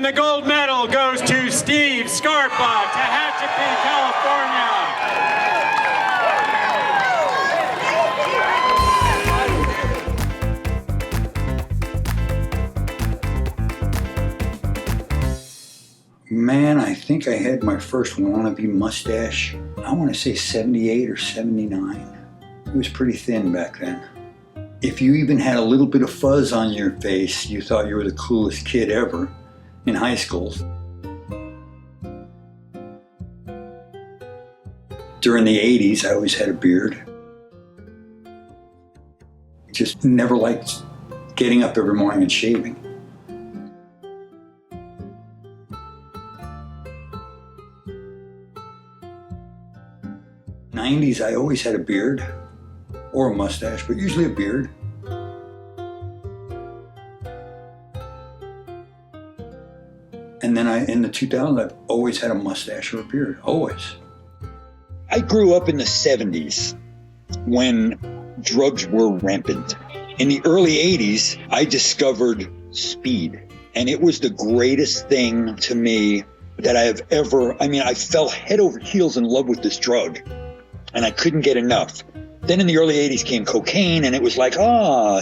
And the gold medal goes to Steve Scarpa, Tehachapi, California. Man, I think I had my first wannabe mustache, I want to say 78 or 79. It was pretty thin back then. If you even had a little bit of fuzz on your face, you thought you were the coolest kid ever in high school. During the 80s, I always had a beard. Just never liked getting up every morning and shaving. '90s, I always had a beard or a mustache, but usually a beard. And then in the 2000s, I've always had a mustache or a beard, always. I grew up in the 70s when drugs were rampant. In the early 80s, I discovered speed, and it was the greatest thing to me that I have ever, I fell head over heels in love with this drug, and I couldn't get enough. Then in the early 80s came cocaine, and it was like,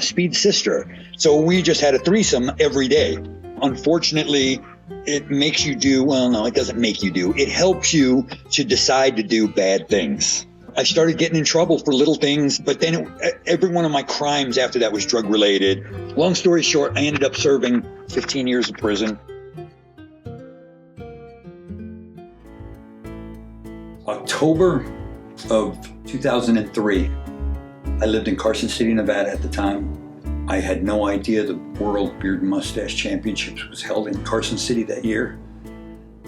speed's sister. So we just had a threesome every day. Unfortunately, it makes you do, it doesn't make you do. It helps you to decide to do bad things. I started getting in trouble for little things, but then every one of my crimes after that was drug related. Long story short, I ended up serving 15 years in prison. October of 2003, I lived in Carson City, Nevada at the time. I had no idea the World Beard and Mustache Championships was held in Carson City that year.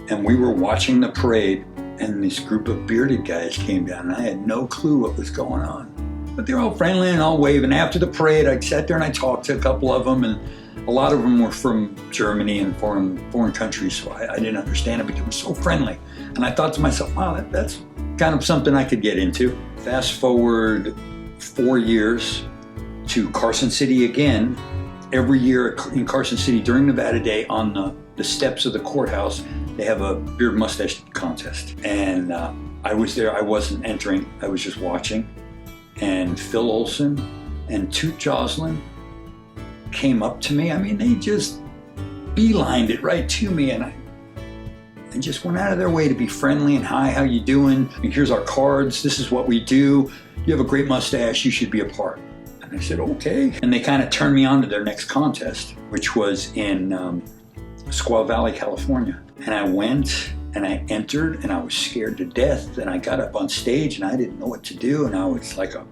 And we were watching the parade, and this group of bearded guys came down, and I had no clue what was going on. But they were all friendly and all waving. After the parade, I sat there and I talked to a couple of them, and a lot of them were from Germany and foreign countries, so I didn't understand it, but they were so friendly. And I thought to myself, wow, that's kind of something I could get into. Fast forward 4 years to Carson City again. Every year in Carson City during Nevada Day, on the steps of the courthouse, they have a beard mustache contest. And I was there. I wasn't entering. I was just watching. And Phil Olson and Toot Joslin came up to me. They just beelined it right to me, and I just went out of their way to be friendly and, hi, how you doing? Here's our cards. This is what we do. You have a great mustache. You should be a part. And I said, okay. And they kind of turned me on to their next contest, which was in Squaw Valley, California. And I went and I entered, and I was scared to death. And I got up on stage and I didn't know what to do. And I was like I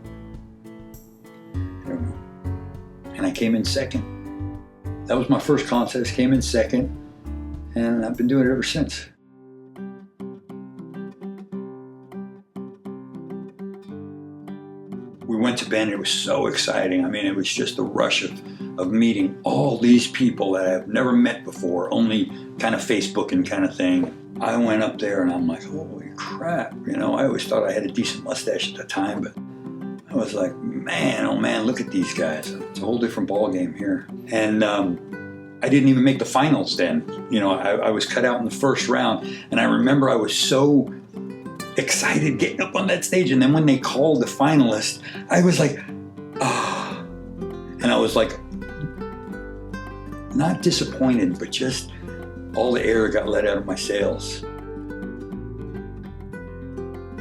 don't know. And I came in second. That was my first contest, came in second. And I've been doing it ever since. We went to Bend. It was so exciting. It was just a rush of meeting all these people that I've never met before, only kind of Facebooking kind of thing. I went up there and I'm like, holy crap. I always thought I had a decent mustache at the time, but I was like, man, oh man, look at these guys. It's a whole different ballgame here. And I didn't even make the finals then. I was cut out in the first round, and I remember I was so excited getting up on that stage, and then when they called the finalist, I was like, oh. And I was like, not disappointed, but just all the air got let out of my sails.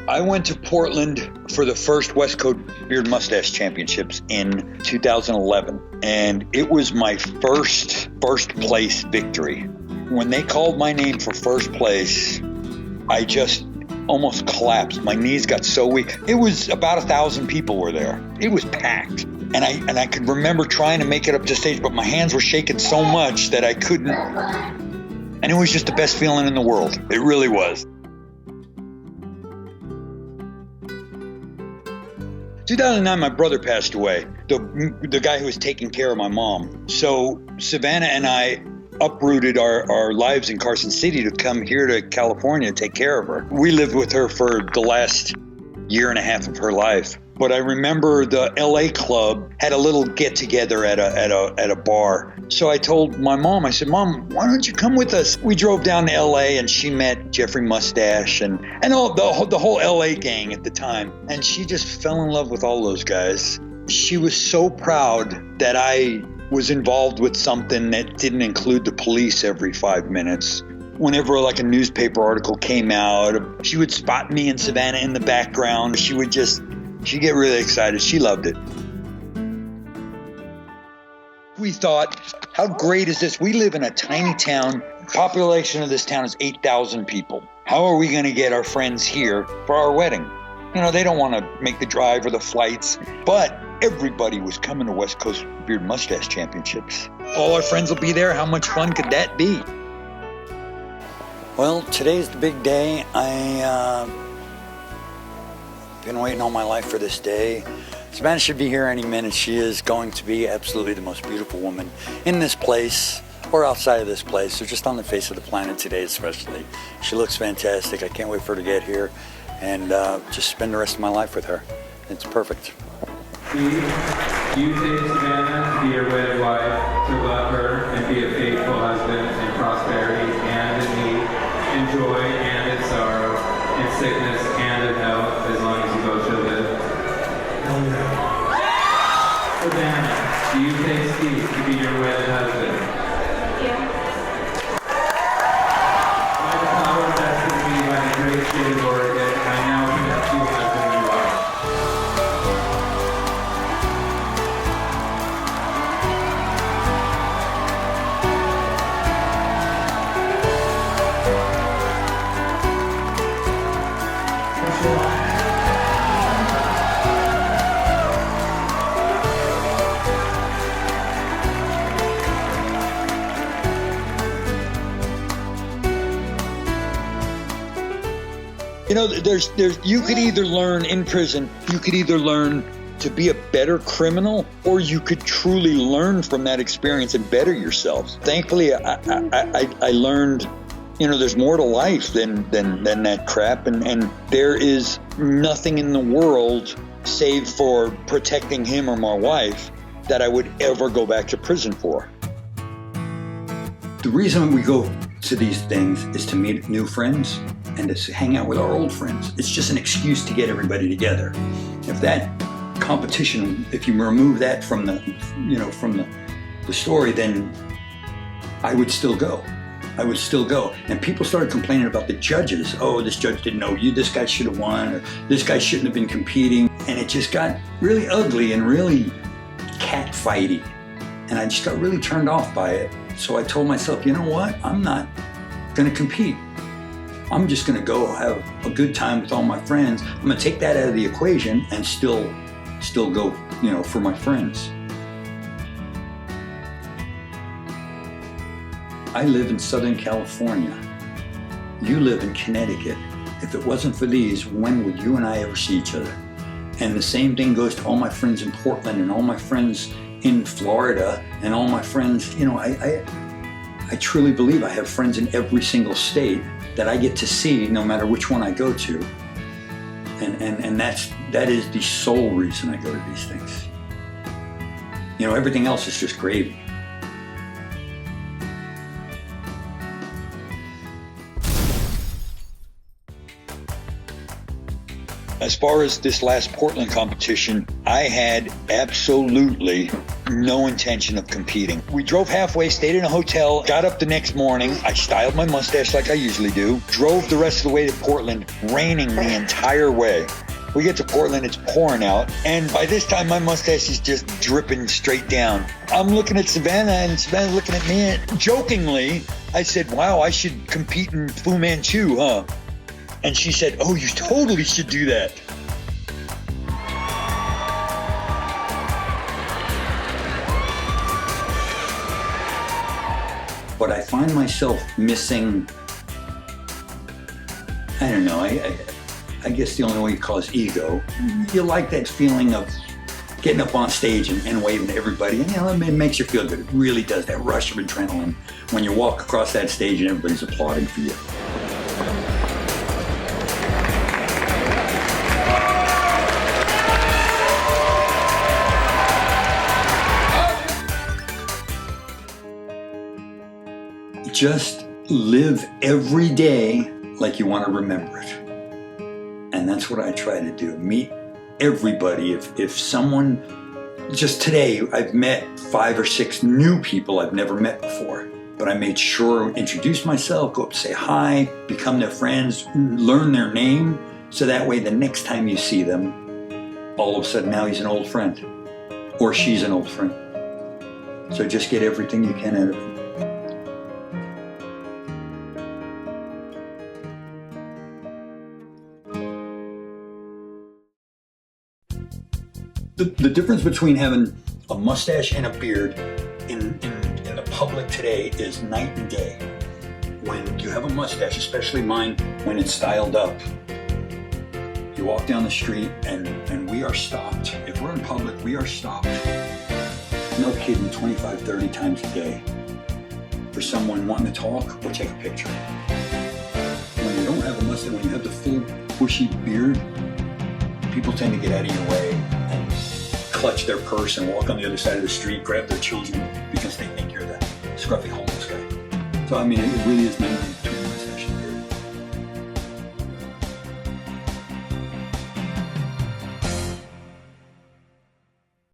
I went to Portland for the first West Coast Beard Mustache Championships in 2011, and it was my first place victory. When they called my name for first place, I just almost collapsed. My knees got so weak. It was about 1,000 people were there. It was packed. And I could remember trying to make it up to stage, but my hands were shaking so much that I couldn't. And it was just the best feeling in the world. It really was. 2009, my brother passed away, the guy who was taking care of my mom. So Savannah and I uprooted our lives in Carson City to come here to California and take care of her. We lived with her for the last year and a half of her life. but I remember the LA club had a little get together at a bar. So I told my mom, I said, Mom, why don't you come with us? We drove down to LA and she met Jeffrey Mustache and all the whole LA gang at the time. And she just fell in love with all those guys. She was so proud that I was involved with something that didn't include the police every 5 minutes. Whenever like a newspaper article came out, she would spot me and Savannah in the background. She'd get really excited. She loved it. We thought, how great is this? We live in a tiny town. The population of this town is 8,000 people. How are we going to get our friends here for our wedding? You know, they don't want to make the drive or the flights, but everybody was coming to West Coast Beard Mustache Championships. All our friends will be there. How much fun could that be? Well, today's the big day. I've been waiting all my life for this day. Savannah should be here any minute. She is going to be absolutely the most beautiful woman in this place or outside of this place or just on the face of the planet today especially. She looks fantastic. I can't wait for her to get here and just spend the rest of my life with her. It's perfect. Steve, you take Savannah to be your wedded wife, to love her and be a faithful husband in prosperity and in need, in joy and in sorrow, in sickness and in health, as long as you both shall live. Savannah, do you take Steve to be your wedded husband? Yeah. By the power vested in me by the great state of Oregon, I now commit you husband and wife. You know, you could either learn in prison, you could either learn to be a better criminal, or you could truly learn from that experience and better yourself. Thankfully, I learned, you know, there's more to life than that crap, and there is nothing in the world, save for protecting him or my wife, that I would ever go back to prison for. The reason we go to these things is to meet new friends and to hang out with our old friends. It's just an excuse to get everybody together. If that competition, if you remove that from the story, then I would still go. And people started complaining about the judges. Oh, this judge didn't know you, this guy should have won, or this guy shouldn't have been competing. And it just got really ugly and really catfighty. And I just got really turned off by it. So I told myself, you know what? I'm not gonna compete. I'm just gonna go have a good time with all my friends. I'm gonna take that out of the equation and still go, you know, for my friends. I live in Southern California. You live in Connecticut. If it wasn't for these, when would you and I ever see each other? And the same thing goes to all my friends in Portland and all my friends in Florida and all my friends, you know, I truly believe I have friends in every single state that I get to see no matter which one I go to. And that is the sole reason I go to these things. You know, everything else is just gravy. As far as this last Portland competition, I had absolutely no intention of competing. We drove halfway, stayed in a hotel, got up the next morning. I styled my mustache like I usually do, drove the rest of the way to Portland, raining the entire way. We get to Portland, it's pouring out, and by this time my mustache is just dripping straight down. I'm looking at Savannah, and Savannah's looking at me, and jokingly, I said, wow, I should compete in Fu Manchu, huh? And she said, oh, you totally should do that. But I find myself missing, I don't know, I guess the only way you call it ego. You like that feeling of getting up on stage and waving to everybody, and you know, it makes you feel good. It really does, that rush of adrenaline when you walk across that stage and everybody's applauding for you. just live every day like you want to remember it. And that's what I try to do. Meet everybody. If someone, just today, I've met 5 or 6 new people I've never met before. But I made sure, introduce myself, go up, say hi, become their friends, learn their name. So that way the next time you see them, all of a sudden now he's an old friend. Or she's an old friend. So just get everything you can out of it. The difference between having a mustache and a beard in the public today is night and day. When you have a mustache, especially mine, when it's styled up, you walk down the street and we are stopped. If we're in public, we are stopped. No kidding, 25, 30 times a day for someone wanting to talk or take a picture. When you don't have a mustache, when you have the full bushy beard, people tend to get out of your way and clutch their purse and walk on the other side of the street, grab their children because they think you're the scruffy homeless guy. So I mean, it really is nice.